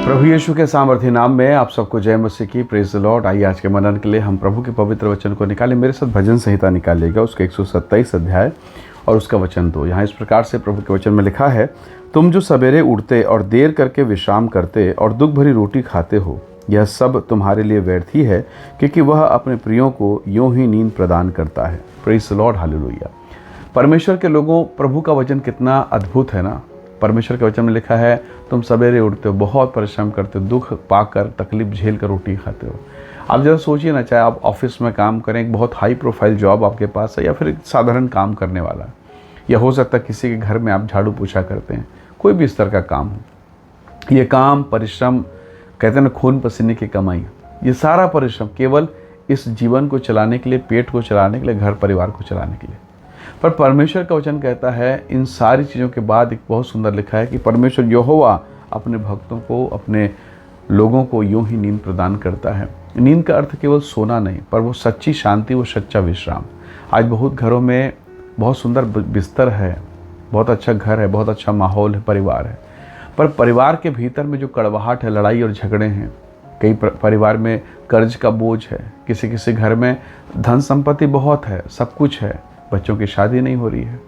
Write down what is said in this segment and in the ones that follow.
प्रभु यीशु के सामर्थ्य नाम में आप सबको जय मसीह की। Praise the Lord. आइए आज के मनन के लिए हम प्रभु के पवित्र वचन को निकालें। मेरे साथ भजन संहिता निकालिएगा, उसके 127 अध्याय और उसका वचन 2। यहाँ इस प्रकार से प्रभु के वचन में लिखा है, तुम जो सवेरे उठते और देर करके विश्राम करते और दुख भरी रोटी खाते हो, यह सब तुम्हारे लिए व्यर्थ ही है, क्योंकि वह अपने प्रियों को यूं ही नींद प्रदान करता है। Praise the Lord, hallelujah. परमेश्वर के लोगों, प्रभु का वचन कितना अद्भुत है ना। परमेश्वर के वचन में लिखा है, तुम सवेरे उठते हो, बहुत परिश्रम करते हो, दुख पाकर तकलीफ झेल कर रोटी खाते हो। आप जरा सोचिए ना, चाहे आप ऑफिस में काम करें, एक बहुत हाई प्रोफाइल जॉब आपके पास है, या फिर एक साधारण काम करने वाला, या हो सकता है किसी के घर में आप झाड़ू पोछा करते हैं, कोई भी इस तरह का काम हो। ये काम, परिश्रम, कहते हैं ना खून पसीने की कमाई, ये सारा परिश्रम केवल इस जीवन को चलाने के लिए, पेट को चलाने के लिए, घर परिवार को चलाने के लिए। पर परमेश्वर का वचन कहता है, इन सारी चीज़ों के बाद एक बहुत सुंदर लिखा है कि परमेश्वर यहोवा अपने भक्तों को, अपने लोगों को यूं ही नींद प्रदान करता है। नींद का अर्थ केवल सोना नहीं, पर वो सच्ची शांति, वो सच्चा विश्राम। आज बहुत घरों में बहुत सुंदर बिस्तर है, बहुत अच्छा घर है, बहुत अच्छा माहौल है, परिवार है, पर परिवार के भीतर में जो कड़वाहट है, लड़ाई और झगड़े हैं। कई परिवार में कर्ज का बोझ है, किसी किसी घर में धन संपत्ति बहुत है, सब कुछ है, बच्चों की शादी नहीं हो रही है।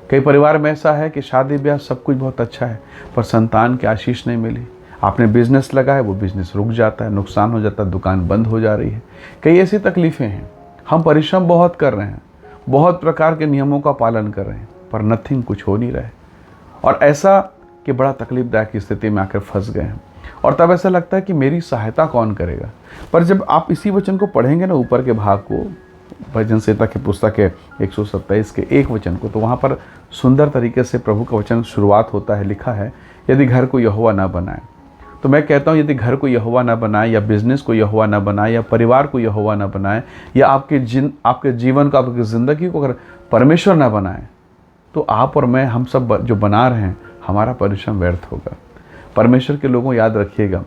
कई परिवार में ऐसा है कि शादी ब्याह सब कुछ बहुत अच्छा है, पर संतान की आशीष नहीं मिली। आपने बिजनेस लगाया, वो बिजनेस रुक जाता है, नुकसान हो जाता है, दुकान बंद हो जा रही है। कई ऐसी तकलीफ़ें हैं। हम परिश्रम बहुत कर रहे हैं, बहुत प्रकार के नियमों का पालन कर रहे हैं, पर नथिंग, कुछ हो नहीं रहा है। और ऐसा कि बड़ा तकलीफदायक स्थिति में आकर फंस गए हैं, और तब ऐसा लगता है कि मेरी सहायता कौन करेगा। पर जब आप इसी वचन को पढ़ेंगे ना, ऊपर के भाग को, भजन संहिता की पुस्तक के 127 के 1 वचन को, तो वहाँ पर सुंदर तरीके से प्रभु का वचन शुरुआत होता है। लिखा है, यदि घर को यहोवा ना बनाए। तो मैं कहता हूँ, यदि घर को यहोवा ना बनाए, या बिजनेस को यहोवा ना बनाए, या परिवार को यहोवा ना बनाए, या आपके जीवन को, आपकी ज़िंदगी को अगर परमेश्वर ना बनाए, तो आप और मैं, हम सब जो बना रहे हैं, हमारा परिश्रम व्यर्थ होगा। परमेश्वर के लोगों, याद रखिएगा,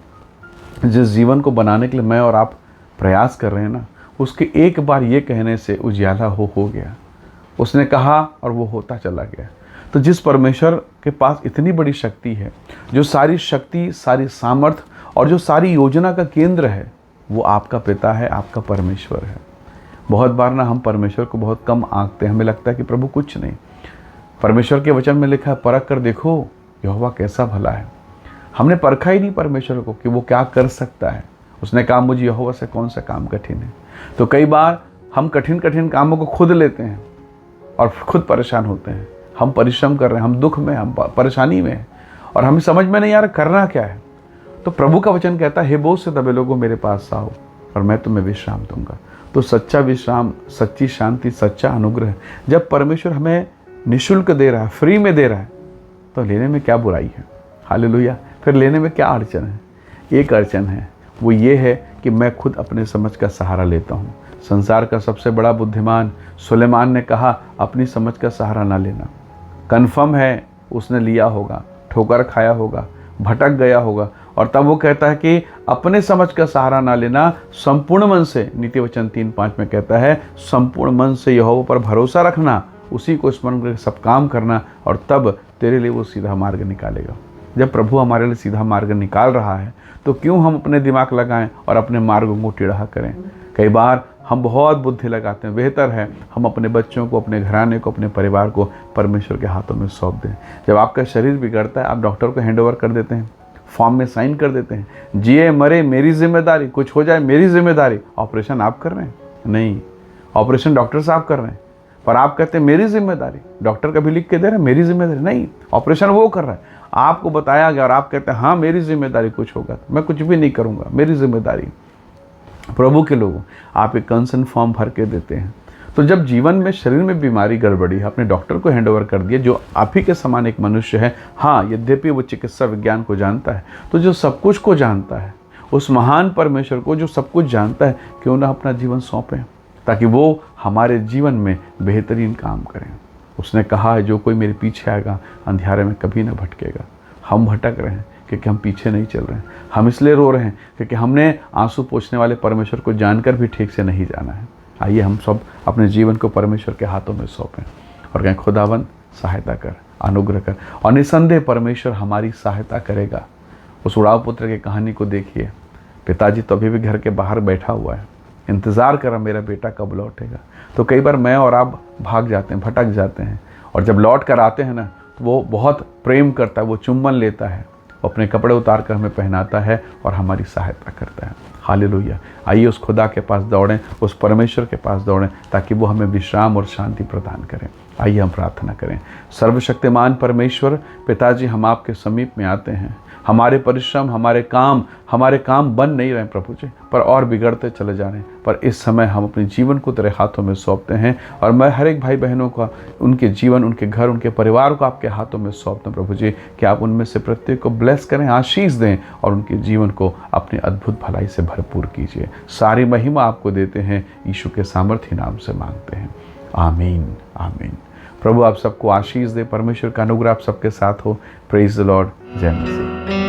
जिस जीवन को बनाने के लिए मैं और आप प्रयास कर रहे हैं ना, उसके एक बार ये कहने से उजियाला हो गया। उसने कहा और वो होता चला गया। तो जिस परमेश्वर के पास इतनी बड़ी शक्ति है, जो सारी शक्ति, सारी सामर्थ और जो सारी योजना का केंद्र है, वो आपका पिता है, आपका परमेश्वर है। बहुत बार ना हम परमेश्वर को बहुत कम आंकते हैं, हमें लगता है कि प्रभु कुछ नहीं। परमेश्वर के वचन में लिखा है, परख कर देखो यहोवा कैसा भला है। हमने परखा ही नहीं परमेश्वर को कि वो क्या कर सकता है। उसने कहा, मुझे यहोवा से कौन सा काम कठिन है। तो कई बार हम कठिन कठिन कामों को खुद लेते हैं और खुद परेशान होते हैं। हम परिश्रम कर रहे हैं, हम दुख में, हम परेशानी में हैं, और हमें समझ में नहीं आ रहा करना क्या है। तो प्रभु का वचन कहता है, हे बोझ से दबे लोगों, मेरे पास आओ और मैं तुम्हें विश्राम दूंगा। तो सच्चा विश्राम, सच्ची शांति, सच्चा अनुग्रह जब परमेश्वर हमें निःशुल्क दे रहा है, फ्री में दे रहा है, तो लेने में क्या बुराई है। हालेलुया। फिर लेने में क्या अड़चन है? एक अड़चन है, वो ये है कि मैं खुद अपने समझ का सहारा लेता हूँ। संसार का सबसे बड़ा बुद्धिमान सुलेमान ने कहा, अपनी समझ का सहारा ना लेना। कन्फर्म है उसने लिया होगा, ठोकर खाया होगा, भटक गया होगा, और तब वो कहता है कि अपने समझ का सहारा ना लेना, संपूर्ण मन से, नीति वचन 3:5 में कहता है, संपूर्ण मन से यहोवा पर भरोसा रखना, उसी को स्मरण करके सब काम करना, और तब तेरे लिए वो सीधा मार्ग निकालेगा। जब प्रभु हमारे लिए सीधा मार्ग निकाल रहा है, तो क्यों हम अपने दिमाग लगाएं और अपने मार्गों को टेढ़ा करें। कई बार हम बहुत बुद्धि लगाते हैं। बेहतर है हम अपने बच्चों को, अपने घराने को, अपने परिवार को परमेश्वर के हाथों में सौंप दें। जब आपका शरीर बिगड़ता है, आप डॉक्टर को हैंडओवर कर देते हैं, फॉर्म में साइन कर देते हैं, जिए मरे मेरी जिम्मेदारी, कुछ हो जाए मेरी जिम्मेदारी। ऑपरेशन आप कर रहे हैं? नहीं, ऑपरेशन डॉक्टर साहब कर रहे हैं, पर आप कहते हैं मेरी जिम्मेदारी। डॉक्टर कभी लिख के दे रहे हैं मेरी जिम्मेदारी? नहीं, ऑपरेशन वो कर रहा है, आपको बताया गया, और आप कहते हैं हाँ मेरी जिम्मेदारी, कुछ होगा तो मैं कुछ भी नहीं करूँगा, मेरी जिम्मेदारी। प्रभु के लोगों, आप एक कंसर्न फॉर्म भर के देते हैं। तो जब जीवन में, शरीर में बीमारी गड़बड़ी है, आपने डॉक्टर को हैंडओवर कर दिया, जो आप ही के समान एक मनुष्य है। हाँ, यद्यपि वो चिकित्सा विज्ञान को जानता है, तो जो सब कुछ को जानता है, उस महान परमेश्वर को जो सब कुछ जानता है, क्यों ना अपना जीवन सौंपें, ताकि वो हमारे जीवन में बेहतरीन काम करें। उसने कहा है, जो कोई मेरे पीछे आएगा अंधियारे में कभी ना भटकेगा। हम भटक रहे हैं क्योंकि हम पीछे नहीं चल रहे हैं। हम इसलिए रो रहे हैं क्योंकि हमने आंसू पोंछने वाले परमेश्वर को जानकर भी ठीक से नहीं जाना है। आइए हम सब अपने जीवन को परमेश्वर के हाथों में सौंपें और कहें, खुदावन सहायता कर, अनुग्रह कर। और निसंदेह परमेश्वर हमारी सहायता करेगा। उस उड़ाव पुत्र की कहानी को देखिए, पिताजी तो अभी भी घर के बाहर बैठा हुआ है, इंतज़ार कर रहा मेरा बेटा कब लौटेगा। तो कई बार मैं और आप भाग जाते हैं, भटक जाते हैं, और जब लौट कर आते हैं ना तो वो बहुत प्रेम करता है, वो चुम्बन लेता है, वो अपने कपड़े उतार कर हमें पहनाता है और हमारी सहायता करता है। हालेलुया। आइए उस खुदा के पास दौड़ें, उस परमेश्वर के पास दौड़ें, ताकि वो हमें विश्राम और शांति प्रदान करें। आइए हम प्रार्थना करें। सर्वशक्तिमान परमेश्वर पिताजी, हम आपके समीप में आते हैं। हमारे परिश्रम, हमारे काम बन नहीं रहे प्रभु जी, पर और बिगड़ते चले जा रहे हैं। पर इस समय हम अपने जीवन को तेरे हाथों में सौंपते हैं, और मैं हर एक भाई बहनों का, उनके जीवन, उनके घर, उनके परिवार को आपके हाथों में सौंपते हैं प्रभु जी, कि आप उनमें से प्रत्येक को ब्लेस करें, आशीष दें, और उनके जीवन को अपनी अद्भुत भलाई से भरपूर कीजिए। सारी महिमा आपको देते हैं, यीशु के सामर्थ्य नाम से मांगते हैं, आमीन आमीन। प्रभु आप सबको आशीष दे, परमेश्वर का अनुग्रह आप सबके साथ हो। Praise the Lord. जय मसीह।